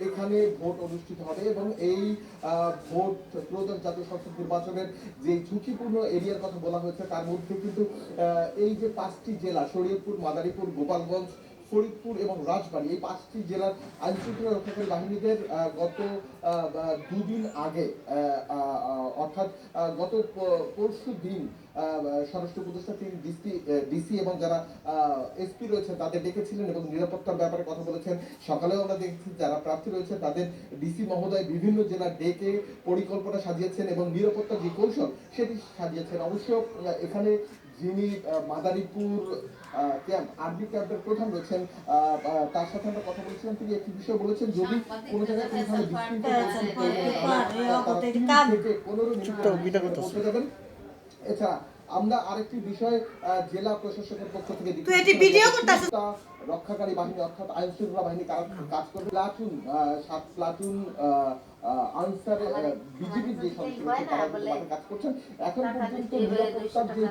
এখানে ভোট অনুষ্ঠিত হবে এবং এই ভোট ত্রয়োদশ জাতীয় সংসদ নির্বাচনের যে ঝুঁকিপূর্ণ এরিয়ার কথা বলা হয়েছে তার মধ্যে কিন্তু এই যে 5টি জেলা শরীয়তপুর, মাদারীপুর, গোপালগঞ্জ, ফরিদপুর এবং রাজবাড়ী, এই 5টি জেলার আইনশৃঙ্খলা রক্ষাকারী বাহিনীদের গত দুদিন আগে অর্থাৎ গত পরশু দিন স্বরাষ্ট্র উপদেষ্টা তিনি ডিসি এবং যারা এসপি রয়েছেন তাদের ডেকেছিলেন এবং নিরাপত্তার ব্যাপারে কথা বলেছেন। সকালেও আমরা দেখছি যারা প্রার্থী রয়েছে তাদের ডিসি মহোদয় বিভিন্ন জেলার ডেকে পরিকল্পনা সাজিয়েছেন এবং নিরাপত্তার যে কৌশল সেটি সাজিয়েছেন। অবশ্য এখানে যিনি মাদারীপুর ক্যাম্প আরবি ক্যাম্পের প্রধান রয়েছেন তার সাথে আমরা কথা বলেছিলাম, তিনি একটি বিষয় বলেছেন যদি কোনো জায়গায় কোনোভাবে বিশৃঙ্খলা করতে যাবেন। এছাড়া আমরা আরেকটি বিষয় জেলা প্রশাসকের পক্ষ থেকে রক্ষাকারী বাহিনী অর্থাৎ আইন শৃঙ্খলা বাহিনী কাজ করবে প্লাটুন 7 প্লাটুন আনসার বিজিবির যে সদস্য তারা কাজ করছেন। এখন পর্যন্ত নিরাপত্তার যে